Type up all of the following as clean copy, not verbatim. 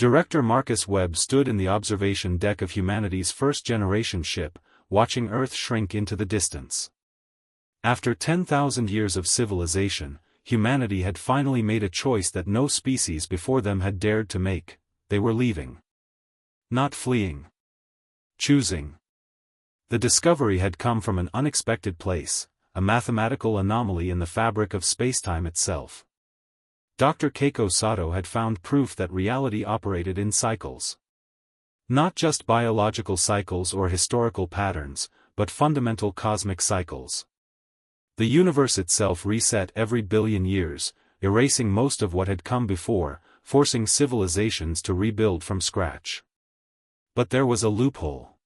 Director Marcus Webb stood in the observation deck of humanity's first-generation ship, watching Earth shrink into the distance. After 10,000 years of civilization, humanity had finally made a choice that no species before them had dared to make. They were leaving. Not fleeing. Choosing. The discovery had come from an unexpected place, a mathematical anomaly in the fabric of spacetime itself. Dr. Keiko Sato had found proof that reality operated in cycles. Not just biological cycles or historical patterns, but fundamental cosmic cycles. The universe itself reset every billion years, erasing most of what had come before, forcing civilizations to rebuild from scratch. But there was a loophole.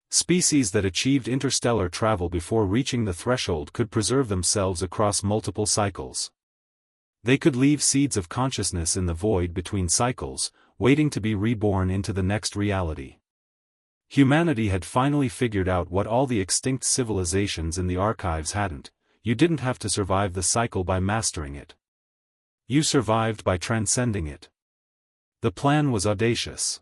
Species that achieved interstellar travel before reaching the threshold could preserve themselves across multiple cycles. They could leave seeds of consciousness in the void between cycles, waiting to be reborn into the next reality. Humanity had finally figured out what all the extinct civilizations in the archives hadn't: you didn't have to survive the cycle by mastering it. You survived by transcending it. The plan was audacious.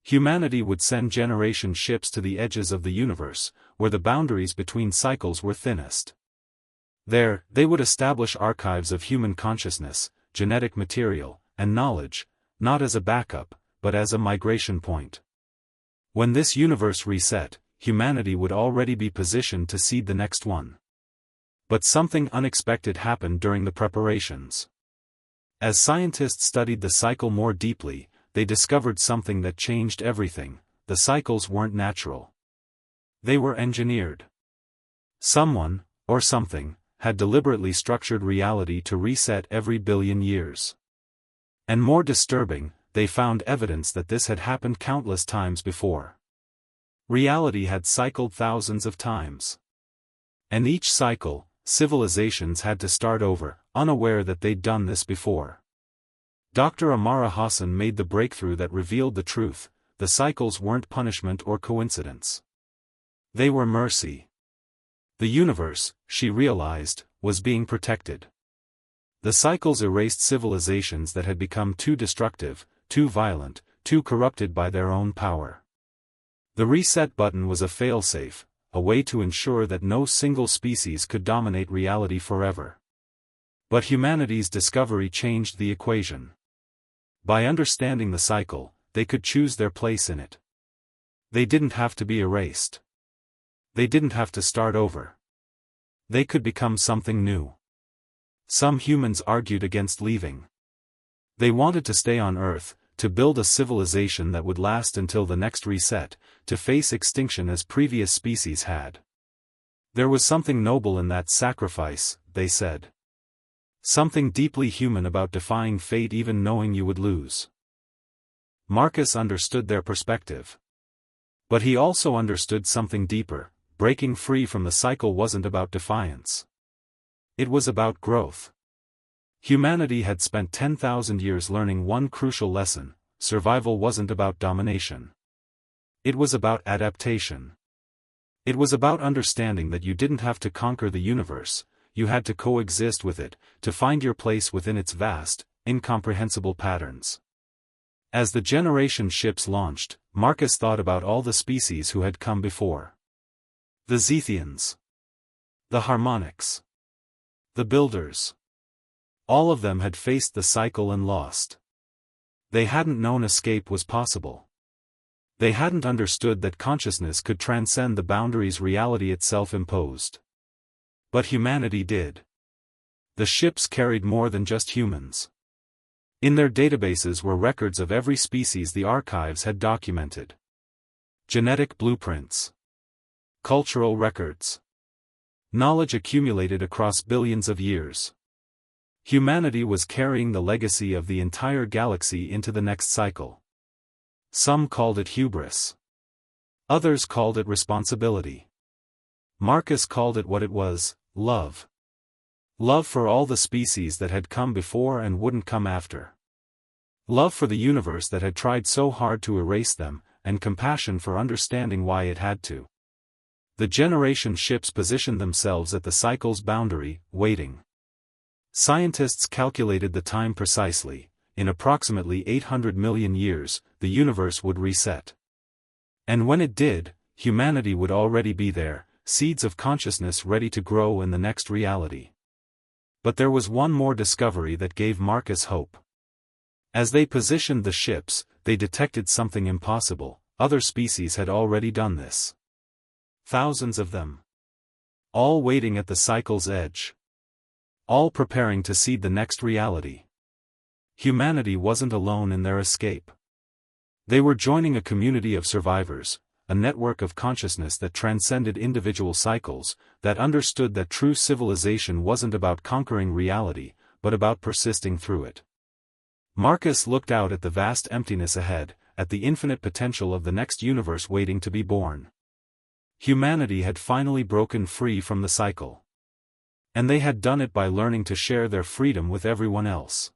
Humanity would send generation ships to the edges of the universe, where the boundaries between cycles were thinnest. There, they would establish archives of human consciousness, genetic material, and knowledge, not as a backup, but as a migration point. When this universe reset, humanity would already be positioned to seed the next one. But something unexpected happened during the preparations. As scientists studied the cycle more deeply, they discovered something that changed everything: the cycles weren't natural. They were engineered. Someone, or something, had deliberately structured reality to reset every billion years. And more disturbing, they found evidence that this had happened countless times before. Reality had cycled thousands of times. And each cycle, civilizations had to start over, unaware that they'd done this before. Dr. Amara Hassan made the breakthrough that revealed the truth: the cycles weren't punishment or coincidence. They were mercy. The universe, she realized, was being protected. The cycles erased civilizations that had become too destructive, too violent, too corrupted by their own power. The reset button was a failsafe, a way to ensure that no single species could dominate reality forever. But humanity's discovery changed the equation. By understanding the cycle, they could choose their place in it. They didn't have to be erased. They didn't have to start over. They could become something new. Some humans argued against leaving. They wanted to stay on Earth, to build a civilization that would last until the next reset, to face extinction as previous species had. There was something noble in that sacrifice, they said. Something deeply human about defying fate even knowing you would lose. Marcus understood their perspective. But he also understood something deeper: breaking free from the cycle wasn't about defiance. It was about growth. Humanity had spent 10,000 years learning one crucial lesson: survival wasn't about domination. It was about adaptation. It was about understanding that you didn't have to conquer the universe, you had to coexist with it, to find your place within its vast, incomprehensible patterns. As the generation ships launched, Marcus thought about all the species who had come before. The Zethians. The Harmonics. The Builders. All of them had faced the cycle and lost. They hadn't known escape was possible. They hadn't understood that consciousness could transcend the boundaries reality itself imposed. But humanity did. The ships carried more than just humans. In their databases were records of every species the archives had documented. Genetic blueprints. Cultural records. Knowledge accumulated across billions of years. Humanity was carrying the legacy of the entire galaxy into the next cycle. Some called it hubris. Others called it responsibility. Marcus called it what it was: love. Love for all the species that had come before and wouldn't come after. Love for the universe that had tried so hard to erase them, and compassion for understanding why it had to. The generation ships positioned themselves at the cycle's boundary, waiting. Scientists calculated the time precisely: in approximately 800 million years, the universe would reset. And when it did, humanity would already be there, seeds of consciousness ready to grow in the next reality. But there was one more discovery that gave Marcus hope. As they positioned the ships, they detected something impossible. Other species had already done this. Thousands of them. All waiting at the cycle's edge. All preparing to seed the next reality. Humanity wasn't alone in their escape. They were joining a community of survivors, a network of consciousness that transcended individual cycles, that understood that true civilization wasn't about conquering reality, but about persisting through it. Marcus looked out at the vast emptiness ahead, at the infinite potential of the next universe waiting to be born. Humanity had finally broken free from the cycle. And they had done it by learning to share their freedom with everyone else.